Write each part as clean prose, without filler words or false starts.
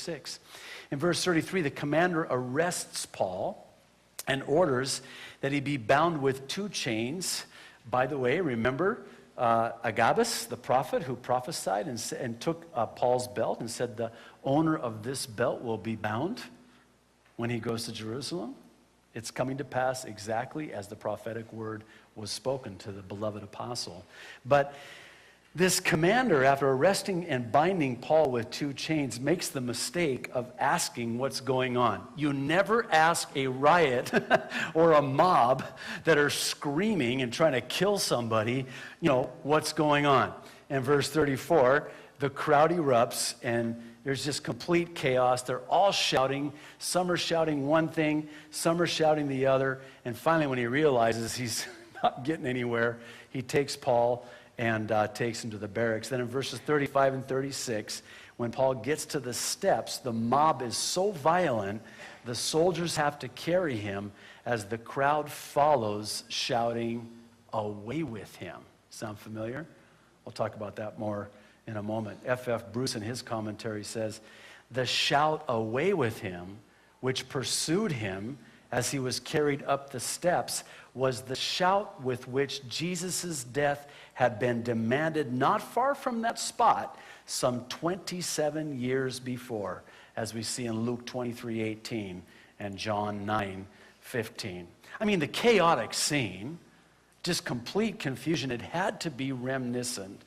6. In verse 33, the commander arrests Paul and orders that he be bound with 2 chains. By the way, remember Agabus, the prophet who prophesied and took Paul's belt and said the owner of this belt will be bound when he goes to Jerusalem. It's coming to pass exactly as the prophetic word was spoken to the beloved apostle. But this commander, after arresting and binding Paul with 2 chains, makes the mistake of asking what's going on. You never ask a riot or a mob that are screaming and trying to kill somebody, what's going on. In verse 34, the crowd erupts and there's just complete chaos. They're all shouting. Some are shouting one thing, some are shouting the other. And finally, when he realizes he's not getting anywhere, he takes Paul and takes him to the barracks. Then in verses 35 and 36, when Paul gets to the steps, the mob is so violent, the soldiers have to carry him as the crowd follows, shouting, "Away with him." Sound familiar? We'll talk about that more in a moment. F.F. Bruce in his commentary says, "The shout 'away with him,' which pursued him as he was carried up the steps, was the shout with which Jesus' death had been demanded not far from that spot some 27 years before, as we see in Luke 23:18 and John 9:15. I mean, the chaotic scene, just complete confusion, it had to be reminiscent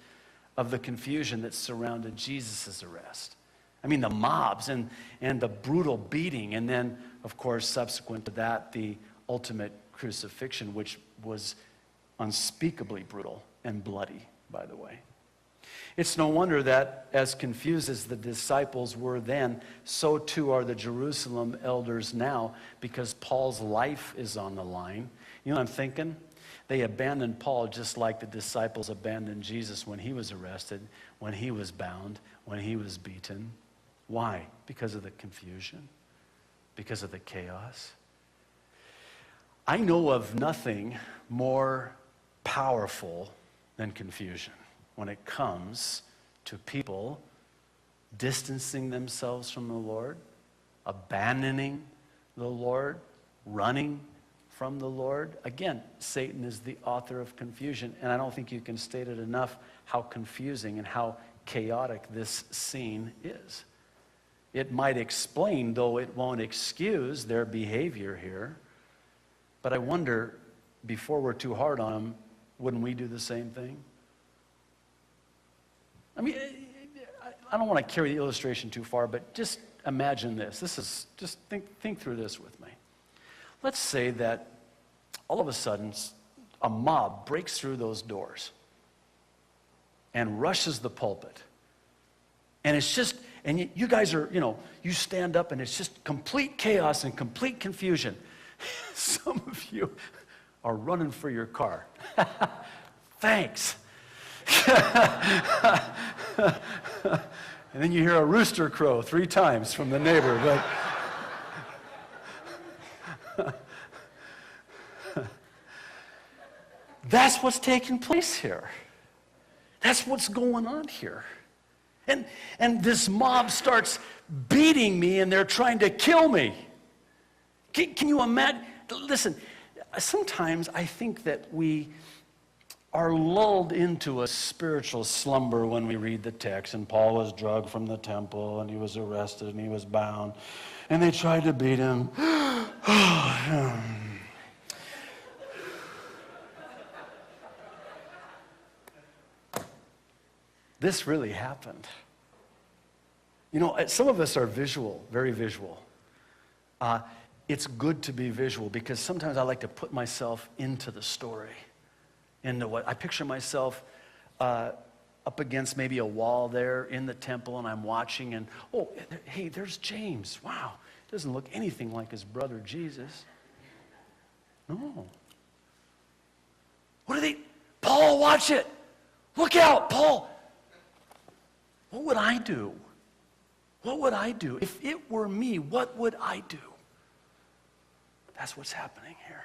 of the confusion that surrounded Jesus' arrest. I mean, the mobs and the brutal beating, and then, of course, subsequent to that, the ultimate crucifixion, which was unspeakably brutal and bloody, by the way. It's no wonder that as confused as the disciples were then, so too are the Jerusalem elders now, because Paul's life is on the line. You know what I'm thinking? They abandoned Paul just like the disciples abandoned Jesus when he was arrested, when he was bound, when he was beaten. Why? Because of the confusion, because of the chaos. I know of nothing more powerful than confusion when it comes to people distancing themselves from the Lord, abandoning the Lord, running from the Lord. Again, Satan is the author of confusion, and I don't think you can state it enough how confusing and how chaotic this scene is. It might explain, though it won't excuse, their behavior here. But I wonder, before we're too hard on them, wouldn't we do the same thing? I mean, I don't want to carry the illustration too far, but just imagine this. Just think through this with me. Let's say that all of a sudden a mob breaks through those doors and rushes the pulpit. And it's just, and you guys are, you stand up and it's just complete chaos and complete confusion. Some of you are running for your car. Thanks. And then you hear a rooster crow 3 times from the neighbor. But that's what's taking place here. That's what's going on here. And this mob starts beating me and they're trying to kill me. Can you imagine? Listen, sometimes I think that we are lulled into a spiritual slumber when we read the text, and Paul was dragged from the temple and he was arrested and he was bound and they tried to beat him. This really happened. Some of us are visual, very visual. It's good to be visual because sometimes I like to put myself into the story, into what I picture myself up against maybe a wall there in the temple, and I'm watching, and hey, there's James. Wow, doesn't look anything like his brother Jesus. No. What are they? Paul, watch it. Look out, Paul. What would I do? What would I do? If it were me, what would I do? That's what's happening here.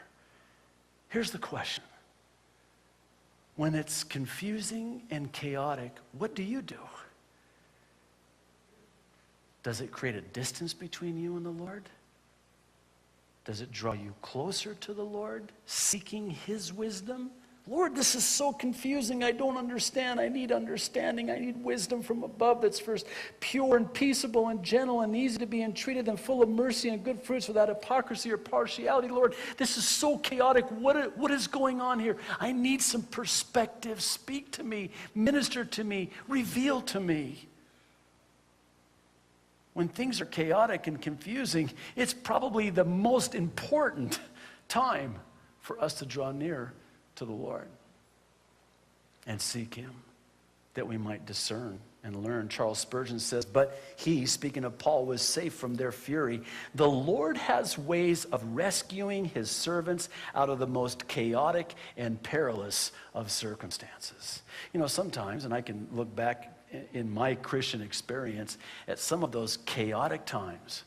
Here's the question. When it's confusing and chaotic, what do? Does it create a distance between you and the Lord? Does it draw you closer to the Lord, seeking His wisdom? Lord, this is so confusing. I don't understand. I need understanding. I need wisdom from above that's first pure and peaceable and gentle and easy to be entreated and full of mercy and good fruits without hypocrisy or partiality. Lord, this is so chaotic. What is going on here? I need some perspective. Speak to me. Minister to me. Reveal to me. When things are chaotic and confusing, it's probably the most important time for us to draw near to the Lord and seek Him, that we might discern and learn. Charles Spurgeon says, but he, speaking of Paul, was safe from their fury. The Lord has ways of rescuing His servants out of the most chaotic and perilous of circumstances. You know, sometimes, and I can look back in my Christian experience at some of those chaotic times,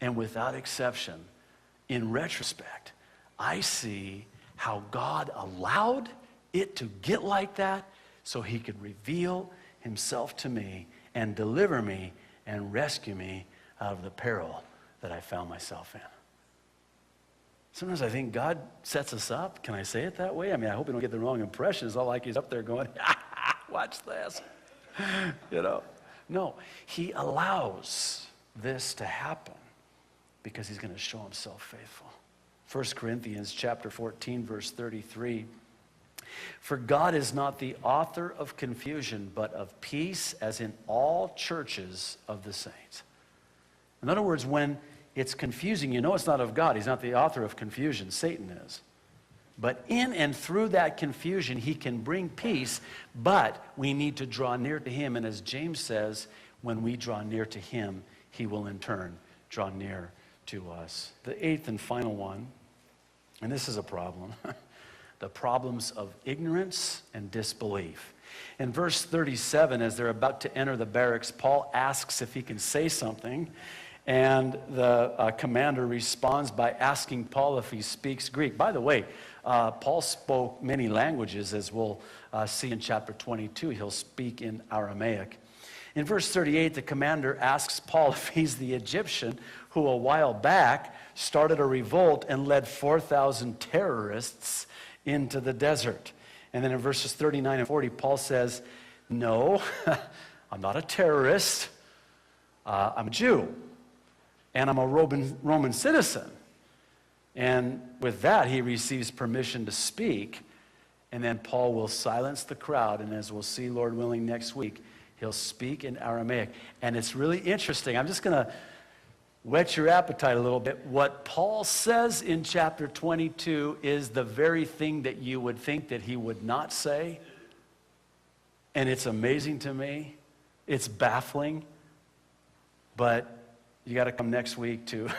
and without exception, in retrospect, I see how God allowed it to get like that so He could reveal Himself to me and deliver me and rescue me out of the peril that I found myself in. Sometimes I think God sets us up. Can I say it that way? I mean, I hope you don't get the wrong impression. It's all like He's up there going, watch this. You know? No, He allows this to happen because He's going to show Himself faithful. 1 Corinthians chapter 14, verse 33. For God is not the author of confusion, but of peace, as in all churches of the saints. In other words, when it's confusing, you know it's not of God. He's not the author of confusion. Satan is. But in and through that confusion, He can bring peace, but we need to draw near to Him. And as James says, when we draw near to Him, He will in turn draw near to us. The eighth and final one, and this is a problem, the problems of ignorance and disbelief. In verse 37, as they're about to enter the barracks, Paul asks if he can say something, and the commander responds by asking Paul if he speaks Greek. By the way, Paul spoke many languages, as we'll see in chapter 22. He'll speak in Aramaic. In verse 38, the commander asks Paul if he's the Egyptian who a while back started a revolt and led 4,000 terrorists into the desert. And then in verses 39 and 40, Paul says, no, I'm not a terrorist. I'm a Jew, and I'm a Roman citizen. And with that, he receives permission to speak. And then Paul will silence the crowd. And as we'll see, Lord willing, next week, he'll speak in Aramaic. And it's really interesting. I'm just going to whet your appetite a little bit. What Paul says in chapter 22 is the very thing that you would think that he would not say. And it's amazing to me. It's baffling. But you got to come next week to...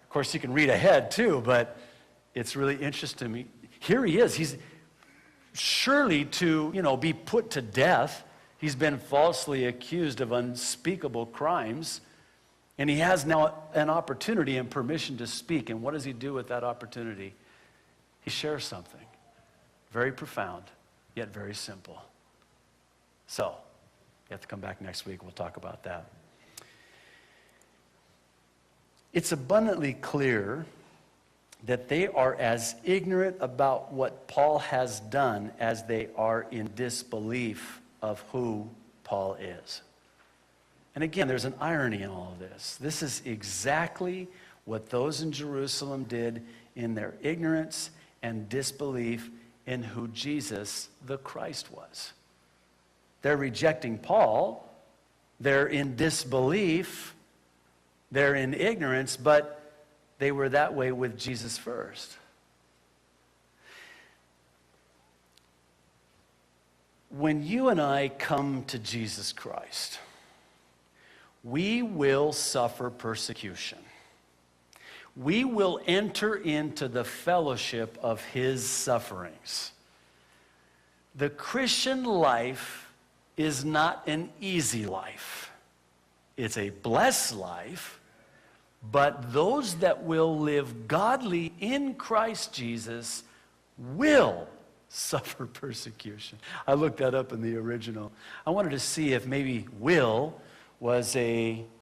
Of course, you can read ahead too, but it's really interesting to me. Here he is. He's surely to, be put to death. He's been falsely accused of unspeakable crimes. And he has now an opportunity and permission to speak. And what does he do with that opportunity? He shares something very profound, yet very simple. So, you have to come back next week. We'll talk about that. It's abundantly clear that they are as ignorant about what Paul has done as they are in disbelief of who Paul is. And again, there's an irony in all of this. This is exactly what those in Jerusalem did in their ignorance and disbelief in who Jesus the Christ was. They're rejecting Paul. They're in disbelief. They're in ignorance, but they were that way with Jesus first. When you and I come to Jesus Christ, we will suffer persecution. We will enter into the fellowship of His sufferings. The Christian life is not an easy life. It's a blessed life. But those that will live godly in Christ Jesus will suffer persecution. I looked that up in the original. I wanted to see if maybe will was a